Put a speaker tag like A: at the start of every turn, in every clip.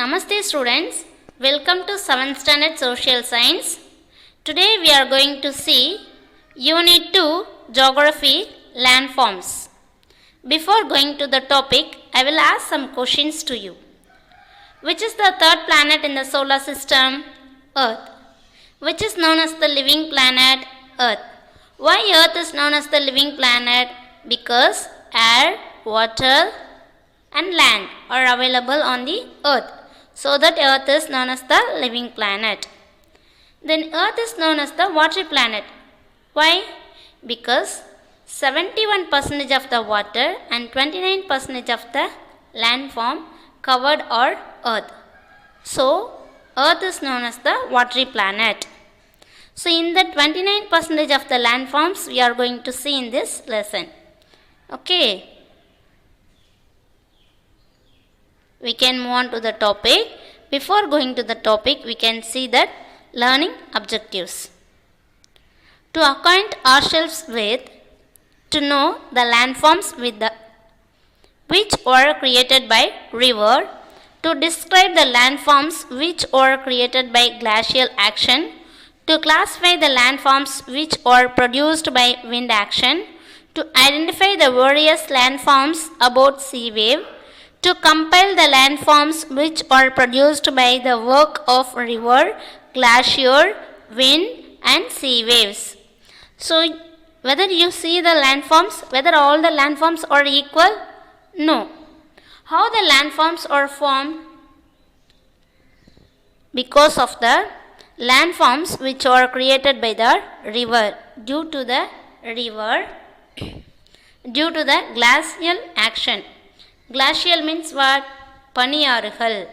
A: Namaste students, welcome to 7th standard social science. Today we are going to see Unit 2 Geography Landforms. Before going to the topic, I will ask some questions to you. Which is the third planet in the solar system? Earth. Which is known as the living planet? Earth. Why Earth is known as the living planet? Because air, water and land are available on the earth, so that earth is known as the living planet. Then earth is known as the watery planet. Why? Because 71% of the water and 29% of the landform covered are earth, so earth is known as the watery planet. So in the 29% of the landforms we are going to see in this lesson. Okay, we can move on to the topic. Before going to the topic, we can see that learning objectives. To acquaint ourselves with, to know the landforms with the which were created by river, to describe the landforms which were created by glacial action, to classify the landforms which were produced by wind action, to identify the various landforms about sea wave, to compile the landforms which are produced by the work of river, glacier, wind and sea waves. So whether you see the landforms, whether all the landforms are equal? No. How the landforms are formed? Because of the landforms which are created by the river, due to the glacial action. Glacial means what? Paniyarukal.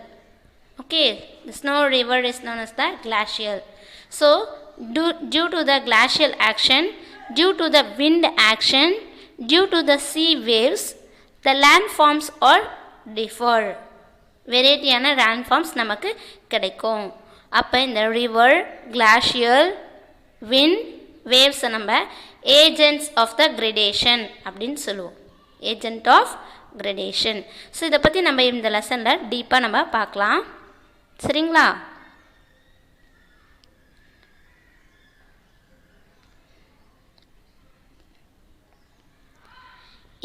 A: Okay, the snow river is known as the glacial. So due to the glacial action, due to the wind action, due to the sea waves, the landforms are differ. வெரைட்டியான landforms நமக்கு கிடைக்கும். அப்போ இந்த river, glacial, wind, waves நம்ம agents of the gradation அப்படின்னு சொல்லுவோம். Agent of gradation. So இதை பற்றி நம்ம இந்த லெசனில் டீப்பாக நம்ம பார்க்கலாம். சரிங்களா?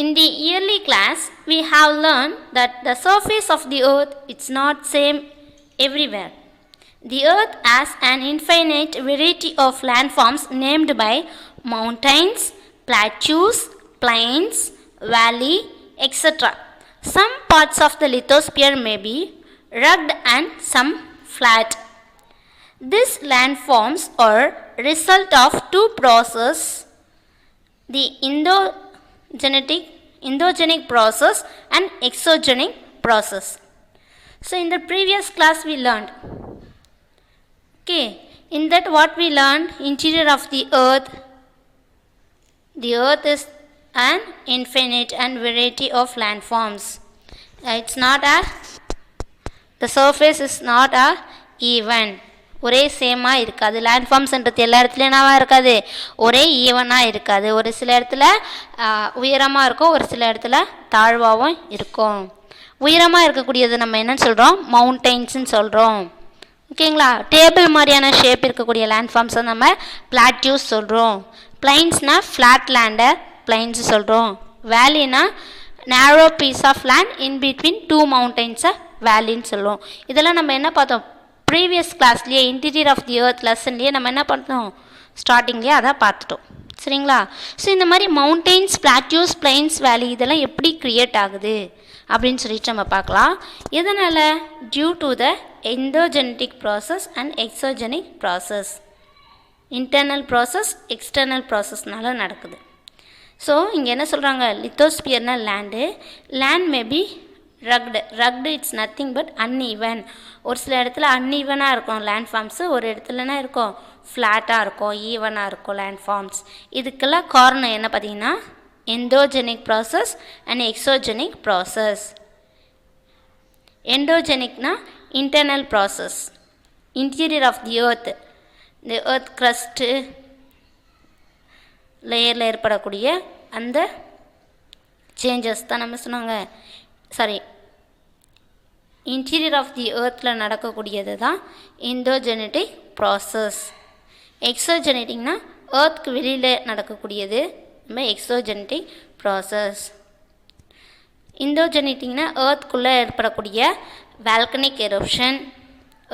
A: In the early class, we have learned that the surface of the earth is not same everywhere. The earth has an infinite variety of landforms named by mountains, plateaus, plains, valley, etc. Some parts of the lithosphere may be rugged and some flat. These landforms are result of two processes, the endogenic process and exogenic process. So in the previous class we learned, okay, in that what we learned, interior of the earth is an infinite and variety of landforms. It's not a, the surface is not a even, ஒரே சேமாக இருக்காது. லேண்ட்ஃபார்ம்ஸ்ன்றது எல்லா இடத்துலையும் என்னவா இருக்காது, ஒரே ஈவனாக இருக்காது. ஒரு சில இடத்துல உயரமாக இருக்கும், ஒரு சில இடத்துல தாழ்வாகவும் இருக்கும். உயரமாக இருக்கக்கூடியது நம்ம என்னன்னு சொல்கிறோம்? மவுண்டெயின்ஸ்ன்னு சொல்கிறோம். ஓகேங்களா? டேபிள் மாதிரியான ஷேப் இருக்கக்கூடிய லேண்ட்ஃபார்ம்ஸை நம்ம பிளாட்யூஸ் சொல்கிறோம். பிளைன்ஸ்னால் ஃப்ளாட் லேண்டை பிளைன்ஸ் சொல்கிறோம். வேலினா narrow piece of land in between two மவுண்டெயின்ஸை வேலின்னு சொல்லுவோம். இதெல்லாம் நம்ம என்ன பார்த்தோம்? ப்ரீவியஸ் கிளாஸ்லேயே இன்டீரியர் ஆஃப் தி எர்த் லெசன்லேயே நம்ம என்ன பண்ணோம்? ஸ்டார்டிங்லேயே அதான் பார்த்துட்டோம். சரிங்களா? ஸோ இந்த மாதிரி மவுண்டெயின்ஸ், பிளாட்யூஸ், பிளைன்ஸ், வேலி இதெல்லாம் எப்படி க்ரியேட் ஆகுது அப்படின்னு சொல்லிட்டு நம்ம பார்க்கலாம். எதனால்? Due to the endogenetic process and exogenic process. Internal process, external ப்ராசஸ்னால நடக்குது. ஸோ இங்கே என்ன சொல்கிறாங்க? லித்தோஸ்பியர்னால் land may be rugged it's nothing but uneven. ஒரு சில இடத்துல அன்ஈவனாக இருக்கும் லேண்ட்ஃபார்ம்ஸு, ஒரு இடத்துலனா இருக்கும் ஃப்ளாட்டாக இருக்கும், ஈவனாக இருக்கும் லேண்ட்ஃபார்ம்ஸ். இதுக்கெல்லாம் காரணம் என்ன பார்த்தீங்கன்னா, endogenic process and exogenic process. எண்டோஜெனிக்னா internal process, interior of the earth, இந்த எர்த் க்ரஸ்ட்டு லேயரில் ஏற்படக்கூடிய அந்த சேஞ்சஸ் தான் நம்ம சொன்னாங்க. சாரி, இன்டீரியர் ஆஃப் தி எர்த்தில் நடக்கக்கூடியது தான் எண்டோஜெனட்டிக் ப்ராசஸ். எக்ஸோஜெனட்டிக்னா எர்த்துக்கு வெளியில் நடக்கக்கூடியது நம்ம எக்ஸோஜெனட்டிக் ப்ராசஸ். எண்டோஜெனட்டிக்னா எர்த்துக்குள்ளே ஏற்படக்கூடிய வால்கனிக் எரோப்ஷன்,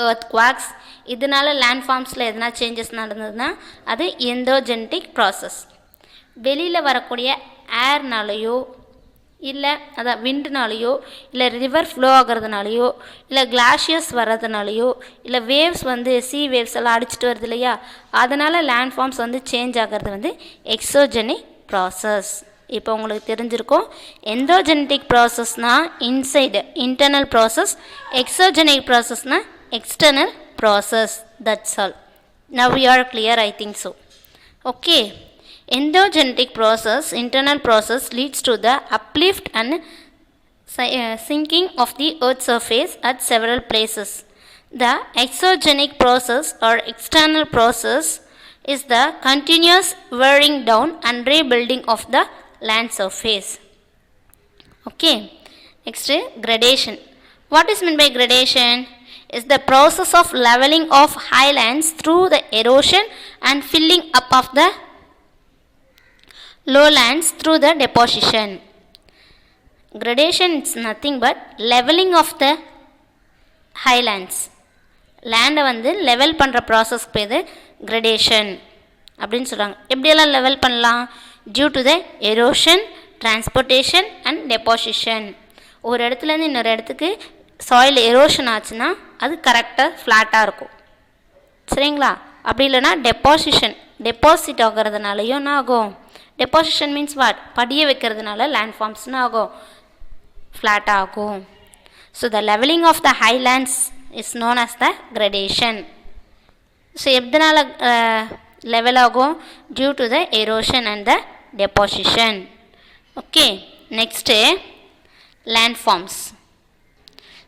A: எர்த் குவாக்ஸ், இதனால் லேண்ட்ஃபார்ம்ஸில் எதனா சேஞ்சஸ் நடந்ததுன்னா அது எண்டோஜெனட்டிக் ப்ராசஸ். வெளியில் வரக்கூடிய ஏர்னாலேயோ இல்லை அதான் விண்டுனாலேயோ இல்லை ரிவர் ஃப்ளோ ஆகிறதுனாலையோ இல்லை கிளாஷியர்ஸ் வர்றதுனாலையோ இல்லை வேவ்ஸ் சி வேவ்ஸ் எல்லாம் அடிச்சுட்டு வருது இல்லையா, அதனால் லேண்ட்ஃபார்ம்ஸ் சேஞ்ச் ஆகிறது எக்ஸோஜெனிக் ப்ராசஸ். இப்போ உங்களுக்கு தெரிஞ்சிருக்கும் எண்டோஜெனட்டிக் ப்ராசஸ்னால் இன்சைடு இன்டர்னல் ப்ராசஸ், எக்ஸோஜெனிக் ப்ராசஸ்னால் external process. That's all. Now we are clear, I think so. Okay. Endogenetic process, internal process, leads to the uplift and sinking of the earth surface at several places. The exogenic process or external process is the continuous wearing down and rebuilding of the land surface. Okay. Next, gradation. What is meant by gradation? Is the process of leveling of highlands through the erosion and filling up of the lowlands through the deposition. Gradation is nothing but leveling of the highlands. Land level பண்ற process பேரு gradation அப்படின்னு சொல்றாங்க. எப்படியெல்லாம் level பண்ணலாம்? Due to the erosion, transportation and deposition. ஒரு இடத்துலேருந்து இன்னொரு இடத்துக்கு சாயில் எரோஷன் ஆச்சுன்னா அது கரெக்டாக ஃப்ளாட்டாக இருக்கும். சரிங்களா? அப்படி இல்லைனா டெபாசிட் ஆகிறதுனாலையும் என்ன ஆகும்? Deposition means what? படிய வைக்கிறதுனால லேண்ட்ஃபார்ம்ஸ்னு ஆகும், ஃப்ளாட்டாக ஆகும். So the levelling of the highlands is known as the gradation. So எதனால் லெவல் ஆகும்? Due to the erosion and the deposition. Okay, next landforms.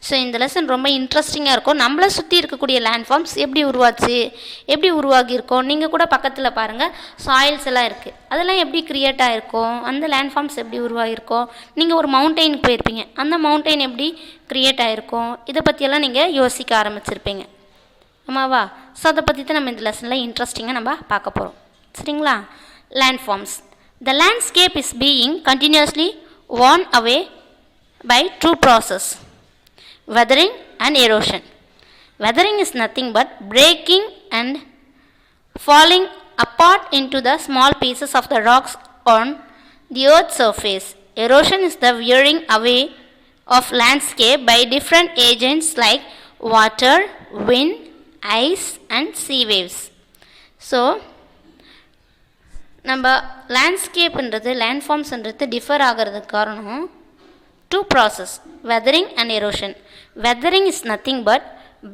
A: So இந்த லெசன் ரொம்ப இன்ட்ரெஸ்டிங்காக இருக்கும். நம்மளை சுற்றி இருக்கக்கூடிய லேண்ட்ஃபார்ம்ஸ் எப்படி உருவாச்சு, எப்படி உருவாகியிருக்கோம், நீங்கள் கூட பக்கத்தில் பாருங்கள் சாயில்ஸ் எல்லாம் இருக்குது, அதெல்லாம் எப்படி க்ரியேட் ஆகிருக்கும், அந்த லேண்ட்ஃபார்ம்ஸ் எப்படி உருவாகியிருக்கும். நீங்கள் ஒரு மவுண்டெயினுக்கு போயிருப்பீங்க, அந்த மவுண்டெயின் எப்படி க்ரியேட் ஆகிருக்கும், இதை பற்றியெல்லாம் நீங்கள் யோசிக்க ஆரம்பிச்சிருப்பீங்க. ஆமாவா? ஸோ அதை பற்றி தான் நம்ம இந்த லெசனில் இன்ட்ரெஸ்டிங்காக நம்ம பார்க்க போகிறோம். சரிங்களா? Landforms. The landscape is being continuously worn away by two process, weathering and erosion. Weathering is nothing but breaking and falling apart into the small pieces of the rocks on the earth's surface. Erosion is the wearing away of landscape by different agents like water, wind, ice and sea waves. So நம்ம லேண்ட்ஸ்கேப்ன்றது லேண்ட்ஃபார்ம்ஸ்ன்றது differ ஆகிறதுக்கு காரணம் two process, weathering and erosion. Weathering is nothing but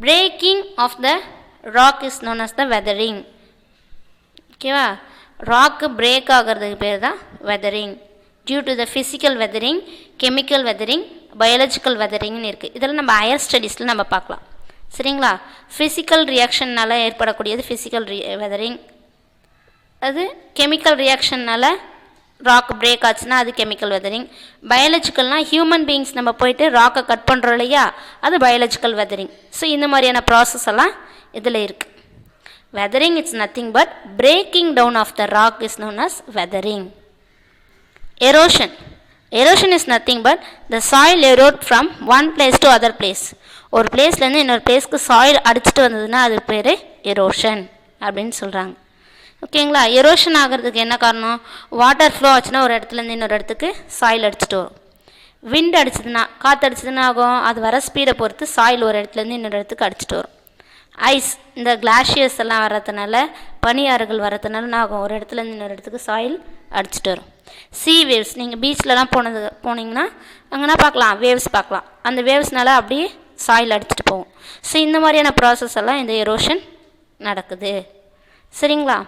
A: breaking of the rock is known as the weathering. ஓகேவா? ராக்கு break ஆகிறதுக்கு பேர் தான் weathering. Due to the physical weathering, chemical weathering, biological weatheringனு இருக்குது. இதெல்லாம் நம்ம ஹையர் ஸ்டடீஸில் நம்ம பார்க்கலாம். சரிங்களா? ஃபிசிக்கல் ரியாக்ஷன்னால் ஏற்படக்கூடியது ஃபிசிக்கல் வெதரிங். அது கெமிக்கல் ரியாக்ஷன்னால் ராக் பிரேக் ஆச்சுன்னா அது கெமிக்கல் வெதரிங். பயாலஜிக்கல்னால் ஹியூமன் பீயிங்ஸ் நம்ம போயிட்டு ராக்கை கட் பண்ணுறோம் இல்லையா, அது பயாலஜிக்கல் வெதரிங். ஸோ இந்த மாதிரியான ப்ராசஸ் எல்லாம் இதில் இருக்குது. Weathering it's nothing but breaking down of the rock is known as weathering. Erosion. Erosion is nothing but the soil erode from one place to other place. ஒரு பிளேஸ்லேருந்து இன்னொரு பிளேஸ்க்கு soil அடிச்சுட்டு வந்ததுன்னா அது பேர் எரோஷன் அப்படின்னு சொல்கிறாங்க. ஓகேங்களா? எரோஷன் ஆகிறதுக்கு என்ன காரணம்? வாட்டர் ஃப்ளோ ஆச்சுன்னா ஒரு இடத்துலேருந்து இன்னொரு இடத்துக்கு சாயில் அடிச்சுட்டு வரும். விண்ட் அடிச்சதுன்னா, காற்று அடிச்சதுன்னா ஆகும், அது வர ஸ்பீடை பொறுத்து சாயில் ஒரு இடத்துலேருந்து இன்னொரு இடத்துக்கு அடிச்சுட்டு வரும். ஐஸ், இந்த கிளாஷியர்ஸ் எல்லாம் வர்றதுனால, பனியாறுகள் வர்றதுனால என்ன ஆகும்? ஒரு இடத்துலேருந்து இன்னொரு இடத்துக்கு சாயில் அடிச்சுட்டு வரும். சீ வேவ்ஸ், நீங்கள் பீச்லலாம் போனீங்கன்னா அங்கேனா பார்க்கலாம், வேவ்ஸ் பார்க்கலாம். அந்த வேவ்ஸ்னால அப்படியே சாயில் அடிச்சுட்டு போகும். ஸோ இந்த மாதிரியான ப்ராசஸ் எல்லாம் இந்த எரோஷன் நடக்குது. சரிங்களா?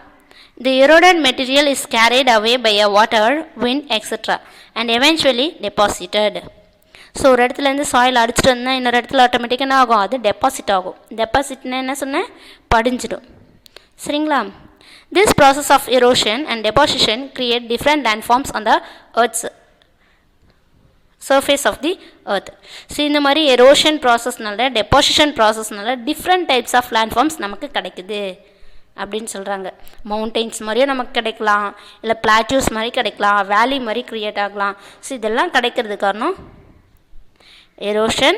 A: The eroded material is carried away by a water, wind, etc. and eventually deposited. So ஒரு இடத்துலேருந்து சாயில் அடிச்சுட்டு வந்தால் இன்னொரு இடத்துல ஆட்டோமேட்டிக்காக என்ன ஆகும்? அது டெபாசிட் ஆகும். டெபாசிட்னா என்ன சொன்னேன்? படிஞ்சிடும். சரிங்களா? This process of erosion and deposition create different landforms on the earth's surface of the earth. See இந்த மாதிரி erosion processனால deposition processனால different types of landforms நமக்கு கிடைக்குது அப்படின்னு சொல்கிறாங்க. மவுண்டெயின்ஸ் மாதிரியும் நமக்கு கிடைக்கலாம், இல்லை பிளாட்யூஸ் மாதிரி கிடைக்கலாம், வேலி மாதிரி க்ரியேட் ஆகலாம். ஸோ இதெல்லாம் கிடைக்கிறது காரணம் erosion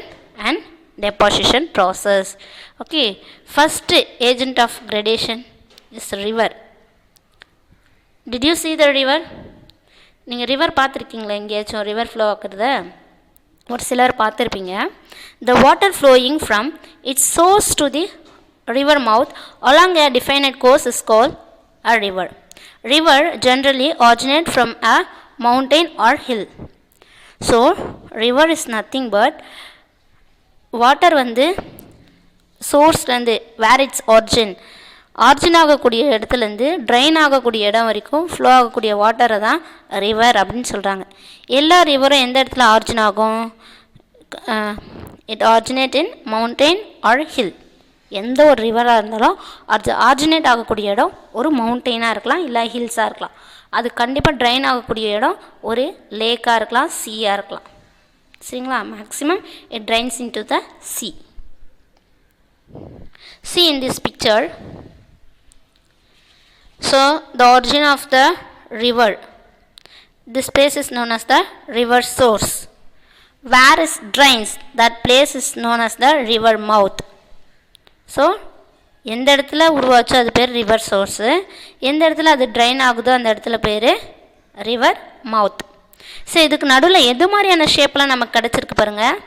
A: and deposition process. Okay, first agent of gradation is river. Did you see the river? நீங்கள் ரிவர் பார்த்துருக்கீங்களா? எங்கேயாச்சும் ரிவர் ஃப்ளோ ஆக்குறத ஒரு சிலர் பார்த்துருப்பீங்க. The water flowing from its source to the river mouth along a defined course is called a river. River generally originate from a mountain or hill. So river is nothing but water வந்து சோர்ஸ்லேருந்து where its origin ஆகக்கூடிய இடத்துலேருந்து drain ஆகக்கூடிய இடம் வரைக்கும் flow ஆகக்கூடிய வாட்டரை தான் river அப்படின்னு சொல்கிறாங்க. எல்லா ரிவரும் எந்த இடத்துல ஆர்ஜின் ஆகும்? It originate in mountain or hill. எந்த ஒரு ரிவராக இருந்தாலும் ஆர்ஜினேட் ஆகக்கூடிய இடம் ஒரு மவுண்டெயினாக இருக்கலாம், இல்லை ஹில்ஸாக இருக்கலாம். அது கண்டிப்பாக ட்ரைன் ஆகக்கூடிய இடம் ஒரு லேக்காக இருக்கலாம், சீயாக இருக்கலாம். சரிங்களா? Maximum it drains into the sea. See in this picture. So the origin of the river, this place is known as the river source. Where it drains, that place is known as the river mouth. So எந்த இடத்துல உருவாச்சோ அது பேர் river source, எந்த இடத்துல அது drain ஆகுதோ அந்த இடத்துல பேர் ரிவர் மவுத். ஸோ இதுக்கு நடுவில் எது மாதிரியான ஷேப்லாம் நமக்கு கிடச்சிருக்கு பாருங்கள்.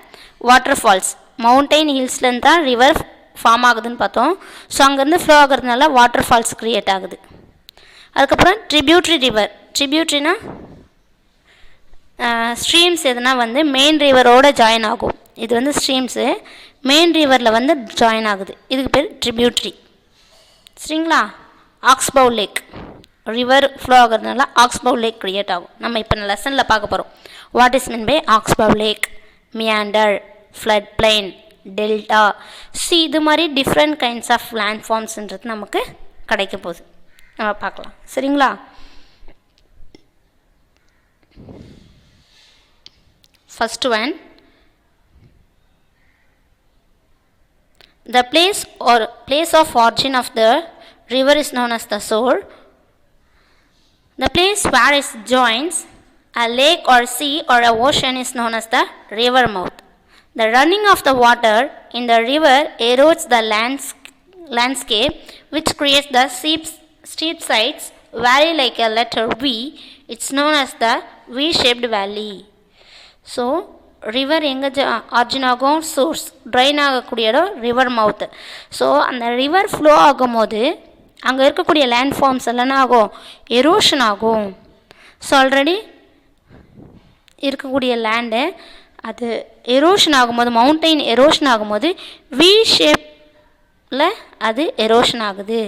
A: வாட்டர் ஃபால்ஸ், மவுண்டெயின் ஹில்ஸ்லேருந்து தான் ரிவர் ஃபார்ம் ஆகுதுன்னு பார்த்தோம். ஸோ அங்கேருந்து ஃப்ளோ ஆகுறதுனால வாட்டர் ஃபால்ஸ் க்ரியேட் ஆகுது. அதுக்கப்புறம் ட்ரிபியூட்ரி ரிவர். ட்ரிபியூட்ரினா ஸ்ட்ரீம்ஸ் எதுனா வந்து மெயின் ரிவரோடு ஜாயின் ஆகும். இது வந்து ஸ்ட்ரீம்ஸு மெயின் ரிவரில் வந்து ஜாயின் ஆகுது, இதுக்கு பேர் ட்ரிபியூட்ரி. சரிங்களா? ஆக்ஸ்பவ் லேக் ரிவர் ஃப்ளோ ஆகுறதுனால ஆக்ஸ்பவ் லேக் க்ரியேட் ஆகும். நம்ம இப்போ லெசனில் பார்க்க போகிறோம். What is mean by oxbow lake, meander, flood plain, delta. See இது மாதிரி டிஃப்ரெண்ட் கைண்ட்ஸ் ஆஃப் லேண்ட் ஃபார்ம்ஸ்ன்றது நமக்கு கிடைக்க போகுது, நம்ம பார்க்கலாம். சரிங்களா? First one, the place of origin of the river is known as the source. The place where it joins a lake or sea or a ocean is known as the river mouth. The running of the water in the river erodes the landscape, which creates the steep sides valley like a letter V. It's known as the V-shaped valley. So river எங்கே origin ஆகும்? Source. Drain ஆகக்கூடிய இடம் river மவுத்து. So அந்த river flow ஆகும்போது அங்கே இருக்கக்கூடிய land forms எல்லாம் ஆகும், எரோஷன் ஆகும். ஸோ ஆல்ரெடி இருக்கக்கூடிய லேண்டு அது எரோஷன் ஆகும்போது, மவுண்டெயின் எரோஷன் ஆகும்போது வி ஷேப்பில் அது எரோஷன் ஆகுது.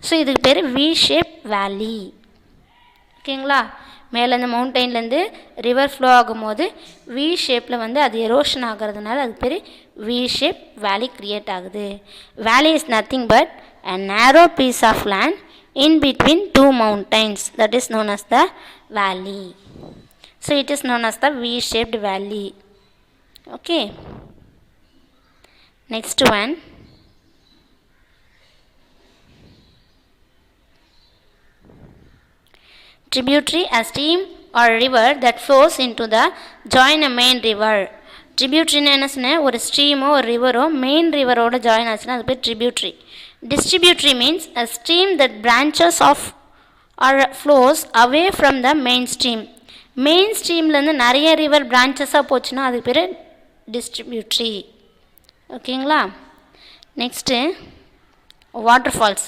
A: ஸோ இதுக்கு பேர் வி ஷேப் வேலி. ஓகேங்களா? மேலே இந்த மவுண்டெயின்லேருந்து ரிவர் ஃப்ளோ ஆகும்போது வி ஷேப்பில் வந்து அது எரோஷன் ஆகிறதுனால அது பேர் வி ஷேப் வேலி க்ரியேட் ஆகுது. வேலி is nothing but a narrow piece of land in between two mountains, that is known as the valley. So it is known as the V-shaped valley. Okay, next one, tributary, a stream or river that flows into the join a main river. Tributary என்ன சொன்ன? ஒரு ஸ்ட்ரீமோ ஒரு ரிவரோ main ரிவரோட join ஆச்சுன்னா அது பேர் tributary. Distributary means a stream that branches off or flows away from the main stream. Main ஸ்ட்ரீம்லேருந்து நிறைய river பிரான்ச்சஸாக போச்சுன்னா அது பேர் டிஸ்ட்ரிபியூட்ரி. ஓகேங்களா? Next water falls.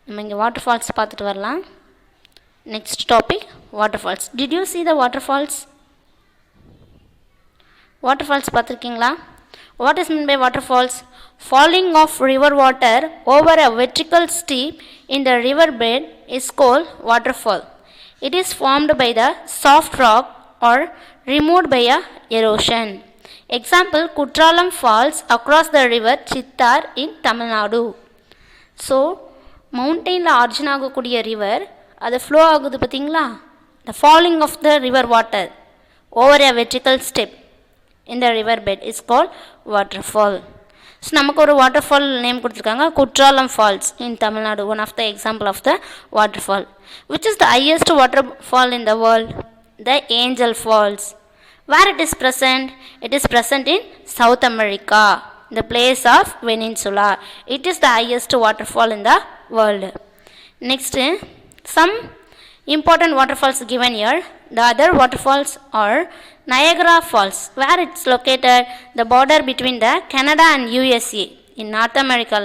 A: நம்ம இங்கே வாட்டர் ஃபால்ஸ் பார்த்துட்டு வரலாம். Next topic water falls. Did you see the water falls? Water falls பார்த்துருக்கீங்களா? What is meant by waterfalls? Falling of river water over a vertical steep in the river bed is called waterfall. It is formed by the soft rock or removed by a erosion. Example, Kutralam Falls across the river Chittar in Tamil Nadu. So, mountain la origin ஆகக்கூடிய river அது flow ஆகுது பார்த்தீங்களா? The falling of the river water over a vertical step in the river bed is called waterfall. So நமக்கு ஒரு waterfall name கொடுத்திருக்காங்க, Courtallam falls in Tamil Nadu, one of the example of the waterfall. Which is the highest waterfall in the world? The Angel Falls. Where it is present? It is present in South America, the place of Peninsula. It is the highest waterfall in the world. Next, some important waterfalls given here. The other waterfalls are Niagara Falls. Where it's located? The border between the Canada and USA. In North America,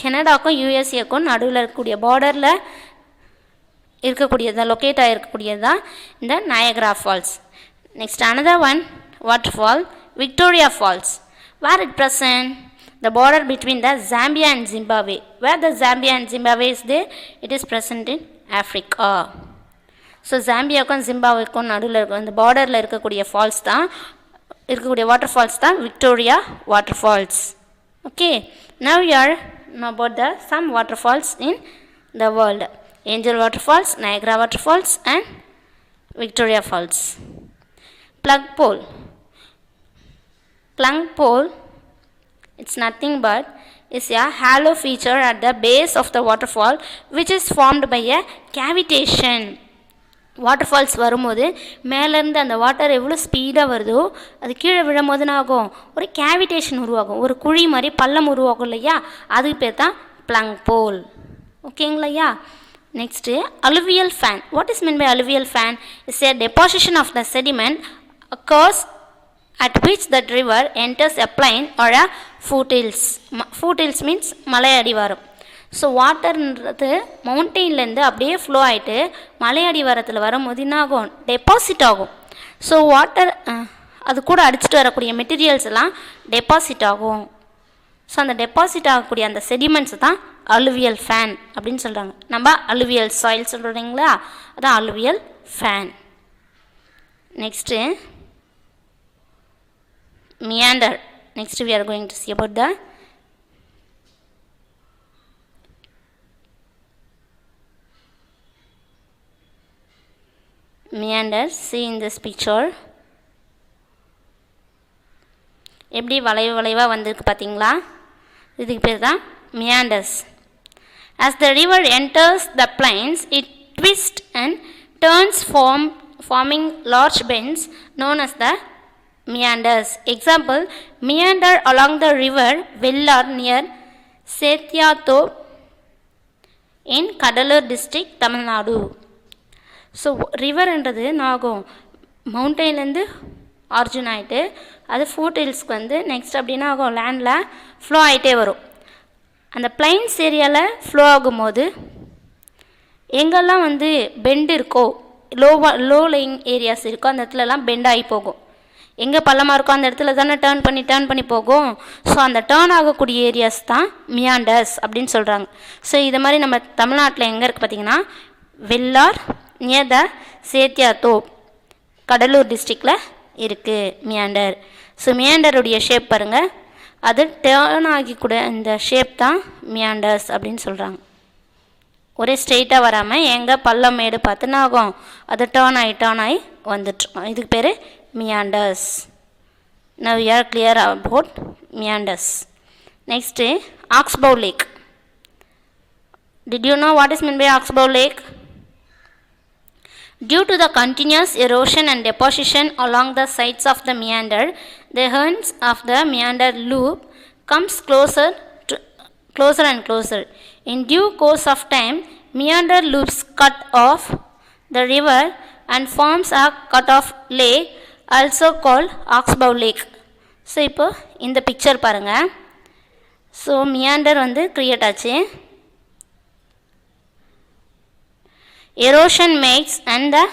A: கனடாக்கும் யூஎஸ்ஏக்கும் நடுவில் இருக்கக்கூடிய பார்டரில் இருக்கக்கூடியது, locate ஆகிருக்கக்கூடியது தான் இந்த Niagara Falls. Next another one waterfall, Victoria Falls. Where it present? The border between the Zambia and Zimbabwe. Where the Zambia and Zimbabwe is there? It is present in Africa. So ஜாம்பியாவுக்கும் ஜிம்பாப்வேக்கும் நடுவில் இருக்க இந்த பார்டரில் இருக்கக்கூடிய falls தான், இருக்கக்கூடிய water falls தான் Victoria water falls. Okay, now you are know about the some waterfalls in the world. Angel Waterfalls, Niagara Waterfalls and Victoria Falls. Plug pole. Plug pole, it's nothing but is a hollow feature at the base of the waterfall which is formed by a cavitation. Waterfalls வரும்போது மேலேருந்து அந்த water எவ்வளோ ஸ்பீடாக வருதோ அது கீழே விழும்போது என்ன ஆகும், ஒரு கேவிடேஷன் உருவாகும், ஒரு குழி மாதிரி பள்ளம் உருவாகும் இல்லையா, அதுக்கு பேர் தான் ப்ளங் போல். ஓகேங்களையா. Next alluvial fan. What is mean by alluvial fan? Is a deposition of the sediment occurs at which that river enters a plain or a foothills. Foothills means மலை அடிவாரம். ஸோ வாட்டர்ன்றது மவுண்டெயின்லேருந்து அப்படியே flow ஆகிட்டு மலை அடிவாரத்தில் வரும்போது என்ன ஆகும், டெபாசிட் ஆகும். ஸோ வாட்டர் அது கூட அடிச்சுட்டு வரக்கூடிய மெட்டீரியல்ஸ் எல்லாம் டெபாசிட் ஆகும். ஸோ அந்த டெபாசிட் ஆகக்கூடிய அந்த செடிமெண்ட்ஸ் தான் அலுவியல் ஃபேன் அப்படின்னு சொல்கிறாங்க. நம்ம அலுவியல் சாயில் சொல்கிறீங்களா, அதான் alluvial fan. Next meander. Next we are going to see about the meander. See in this picture எப்படி வளைவு வளைவாக வந்திருக்கு பார்த்தீங்களா, இதுக்கு பேர் தான் meanders. As the river enters the plains, it twists and turns forming large bends known as the meanders. Example, meander along the river Vellar near Sethiyathop in Kadalur district, Tamil Nadu. So ரிவர்ன்றது நாகும் மவுண்டெயின்லேருந்து origin ஆகிட்டு அது food ஹில்ஸ்க்கு வந்து next அப்படின்னா ஆகும் லேண்டில் flow ஆகிட்டே வரும். அந்த பிளைன்ஸ் ஏரியாவில் ஃப்ளோ ஆகும்போது எங்கெல்லாம் வந்து பெண்டு இருக்கோ, லோ லைங் ஏரியாஸ் இருக்கோ அந்த இடத்துலலாம் பெண்ட் ஆகி போகும். எங்கே பள்ளமாக இருக்கோ அந்த இடத்துல தானே டேர்ன் பண்ணி போகும். ஸோ அந்த டேர்ன் ஆகக்கூடிய ஏரியாஸ் தான் மியாண்டர்ஸ் அப்படின்னு சொல்கிறாங்க. ஸோ இது மாதிரி நம்ம தமிழ்நாட்டில் எங்கே இருக்குது பார்த்திங்கன்னா வெள்ளார் நியர் த சேத்தியாத்தோப் கடலூர் டிஸ்ட்ரிக்டில் இருக்குது மியாண்டர். ஸோ மியாண்டருடைய ஷேப் பாருங்கள், அது டேர்ன் ஆகிக்கூட இந்த ஷேப் தான் மியாண்டர்ஸ் அப்படின்னு சொல்கிறாங்க. ஒரே ஸ்ட்ரெயிட்டாக வராமல் எங்கே பள்ளம் மேடு பார்த்துன்னு ஆகும் அது டேர்ன் ஆகி வந்துட்டுருக்கோம். இதுக்கு பேர் meanders. Now we are clear about meanders. Next, Oxbow Lake. Did you know what is meant by Oxbow Lake? Due to the continuous erosion and deposition along the sides of the meander, the ends of the meander loop comes closer and closer. In due course of time, meander loops cut off the river and forms a cut-off lake, also called Oxbow Lake. So இப்போ இந்த picture பாருங்கள். So meander வந்து create ஆச்சு. Erosion makes and the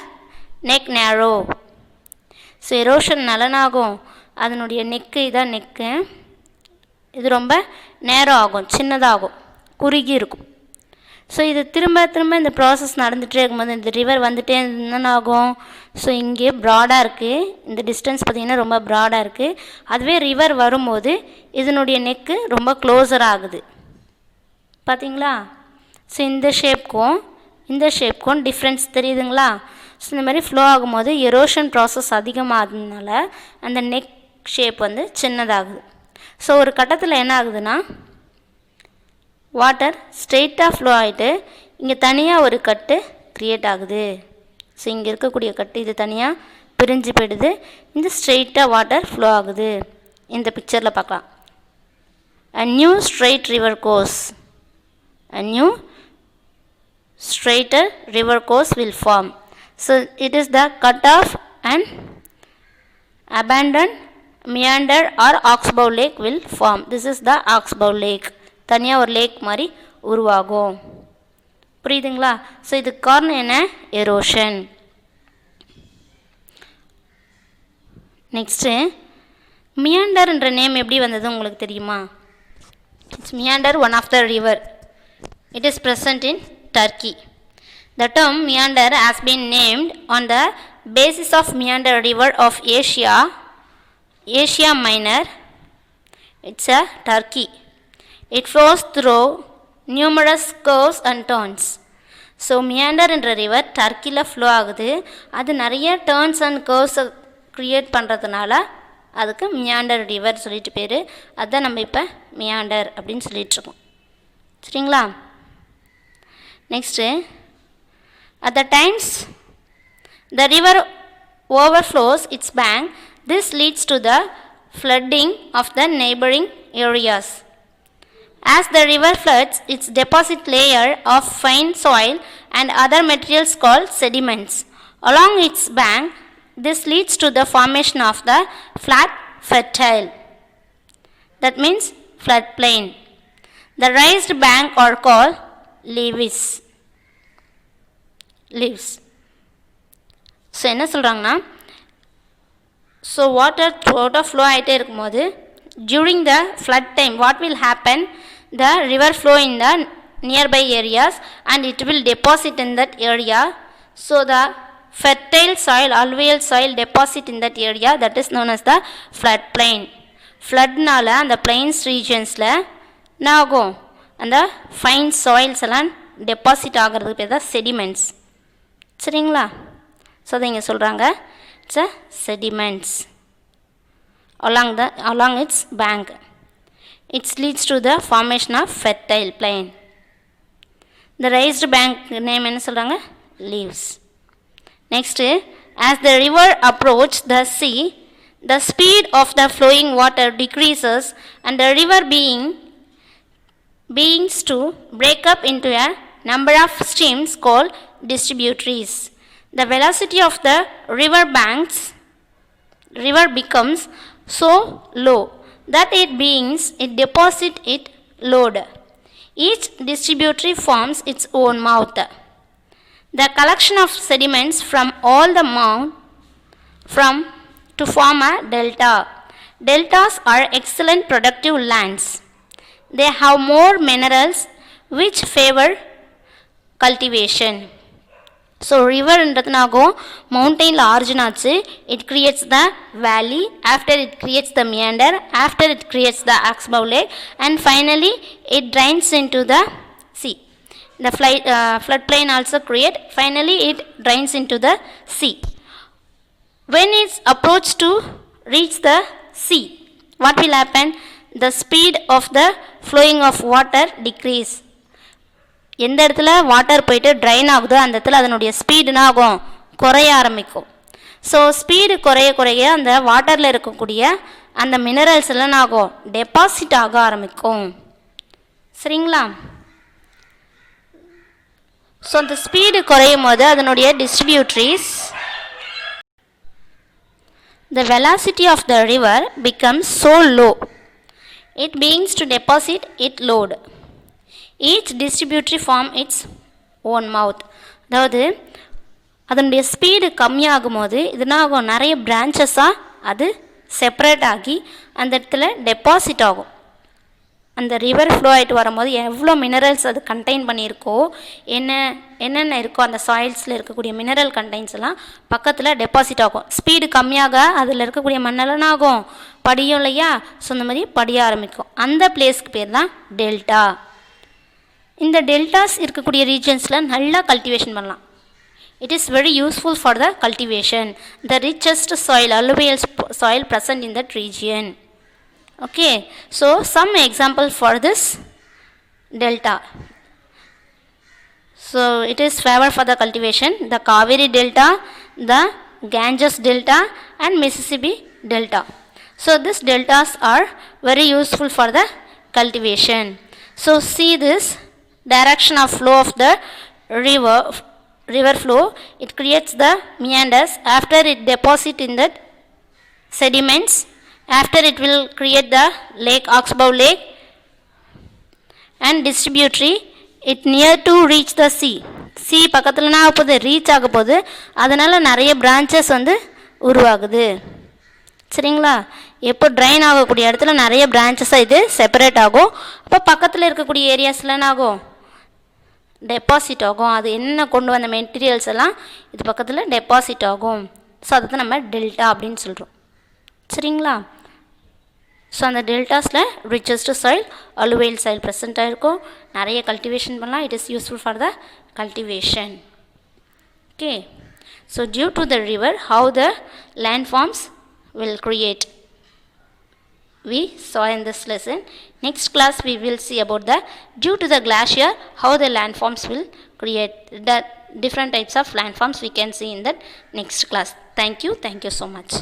A: neck narrow. So erosion நலனாகும் அதனுடைய neck, இதான் neck, இது ரொம்ப நேரம் ஆகும், சின்னதாகும், குறுகி இருக்கும். ஸோ இது திரும்ப இந்த ப்ராசஸ் நடந்துகிட்டே இருக்கும்போது இந்த ரிவர் வந்துட்டே என்னென்ன ஆகும், ஸோ இங்கே ப்ராடாக இருக்குது, இந்த டிஸ்டன்ஸ் பார்த்திங்கன்னா ரொம்ப ப்ராடாக இருக்குது. அதுவே ரிவர் வரும்போது இதனுடைய நெக்கு ரொம்ப க்ளோஸர் ஆகுது பார்த்தீங்களா. ஸோ இந்த ஷேப்க்கும் டிஃப்ரென்ஸ் தெரியுதுங்களா. ஸோ இந்த மாதிரி ஃப்ளோ ஆகும்போது எரோஷன் ப்ராசஸ் அதிகமாகிறதுனால அந்த நெக் ஷேப் வந்து சின்னதாகுது. ஸோ ஒரு கட்டத்தில் என்ன ஆகுதுன்னா வாட்டர் ஸ்ட்ரெயிட்டாக ஃப்ளோ ஆகிட்டு இங்கே தனியாக ஒரு கட்டு க்ரியேட் ஆகுது. ஸோ இங்கே இருக்கக்கூடிய கட்டு இது தனியாக பிரிஞ்சு போயிடுது, இந்த ஸ்ட்ரெயிட்டாக வாட்டர் ஃப்ளோ ஆகுது. இந்த பிக்சரில் பார்க்கலாம். A new straight river course, a new straighter river course will form. So it is the cut off and abandoned meander or oxbow lake will form. This is the oxbow lake. தனியாக ஒரு லேக் மாதிரி உருவாகும். புரியுதுங்களா? So இதுக்கு காரணம் என்ன? Erosion. Next மியாண்டர்ன்ற name எப்படி வந்தது உங்களுக்கு தெரியுமா? It's meander, one of the river. It is present in Turkey. The term meander has been named on the basis of meander river of Asia Minor. It's a Turkey. It flows through numerous curves and turns. So meander என்ற river டர்க்கியில் flow ஆகுது. அது நிறைய turns and கர்வ்ஸை create பண்ணுறதுனால அதுக்கு meander river சொல்லிட்டு பேர். அதுதான் நம்ம இப்போ மியாண்டர் அப்படின்னு சொல்லிகிட்ருக்கோம். சரிங்களா? Next at the times the river overflows its bank, this leads to the flooding of the neighboring areas. As the river floods, its deposit layer of fine soil and other materials called sediments along its bank. This leads to the formation of the flat fertile. That means floodplain. The raised bank are called levees. So என்ன சொல்கிறாங்கன்னா, so water flow ஆகிட்டே இருக்கும்போது during the flood time what will happen, the river flow in the nearby areas and it will deposit in that area. So the fertile soil, alluvial soil deposit in that area, that is known as the flood plain. ஃப்ளட்னால அந்த plains ரீஜன்ஸில் என்ன ஆகும், அந்த fine soils எல்லாம் deposit ஆகிறதுக்கு பேர் தான் sediments. சரிங்களா? So அதை இங்கே சொல்கிறாங்க, it's a sediments along its bank. It leads to the formation of fertile plain. The raised bank name என்ன சொல்கிறாங்க? leaves. Next, as the river approaches the sea, the speed of the flowing water decreases and the river begins to break up into a number of streams called distributaries. The velocity of the river becomes so low that it deposits its load. Each distributary forms its own mouth. The collection of sediments from all the mouth to form a delta. Deltas are excellent productive lands. They have more minerals which favor cultivation. So ரிவர்ன்றதுனாகும் மவுண்டெயினில் origin ஆச்சு. It creates the valley, after it creates the meander, after it creates the oxbow lake and finally it drains into the sea. The floodplain also create, finally it drains into the sea. When it's approached to reach the sea, what will happen? The speed of the flowing of water decrease. எந்த இடத்துல water போயிட்டு drain ஆகுதோ அந்த இடத்துல அதனுடைய ஸ்பீடுனா ஆகும், குறைய ஆரம்பிக்கும். ஸோ ஸ்பீடு குறைய அந்த வாட்டரில் இருக்கக்கூடிய அந்த மினரல்ஸ் எல்லாம் ஆகும், டெபாசிட் ஆக ஆரம்பிக்கும். சரிங்களா? ஸோ அந்த ஸ்பீடு குறையும் போது அதனுடைய டிஸ்ட்ரிபியூட்ரிஸ், the velocity of the river becomes so low, it begins to deposit its load. Each distributary form its own mouth. அதாவது அதனுடைய ஸ்பீடு கம்மியாகும் போது இதுனாகும், நிறைய பிரான்ச்சஸாக அது செப்பரேட் ஆகி அந்த இடத்துல டெபாசிட் ஆகும். அந்த ரிவர் ஃப்ளோ ஆகிட்டு வரும்போது எவ்வளோ மினரல்ஸ் அது கண்டெயின் பண்ணியிருக்கோ, என்னென்ன இருக்கோ அந்த சாயில்ஸில் இருக்கக்கூடிய மினரல் கண்டெயின்ஸ் எல்லாம் பக்கத்தில் டெபாசிட் ஆகும். ஸ்பீடு கம்மியாக அதில் இருக்கக்கூடிய மண்ணெல்லாம் ஆகும், படியும் இல்லையா? ஸோ இந்த மாதிரி படிய ஆரம்பிக்கும். அந்த பிளேஸ்க்கு பேர் தான் டெல்டா. இந்த டெல்டாஸ் இருக்கக்கூடிய ரீஜன்ஸில் நல்லா கல்டிவேஷன் பண்ணலாம். It is very useful for the cultivation. The richest soil, alluvial soil present in that region. Okay, so some example for this delta. So it is favor for the cultivation. The Kaveri Delta, the Ganges Delta and Mississippi Delta. So these deltas are very useful for the cultivation. So see this direction of flow of the river flow. It creates the meanders. After it deposit in the sediments, after it will create the lake, Oxbow Lake, and distributary. It near to reach the sea. sea பக்கத்தில் என்ன ஆக போகுது, reach ஆக போகுது. அதனால் நிறைய branches வந்து உருவாகுது. சரிங்களா? எப்போ ட்ரைன் ஆகக்கூடிய இடத்துல நிறைய பிரான்ச்சஸாக இது செப்பரேட் ஆகும். அப்போ பக்கத்தில் இருக்கக்கூடிய ஏரியாஸில் என்ன ஆகும், டெபாசிட் ஆகும். அது என்ன கொண்டு வந்த மெட்டீரியல்ஸ் எல்லாம் இது பக்கத்தில் டெபாசிட் ஆகும். ஸோ அதை தான் நம்ம டெல்டா அப்படின்னு சொல்கிறோம். சரிங்களா? ஸோ அந்த டெல்டாஸில் richest soil, alluvial soil present ஆகிருக்கும். நிறைய கல்டிவேஷன் பண்ணலாம். It is useful for the cultivation. Okay, so due to the river how the land forms will create, we saw in this lesson. Next class we will see about the due to the glacier how the landforms will create. The different types of landforms we can see in that next class. Thank you so much.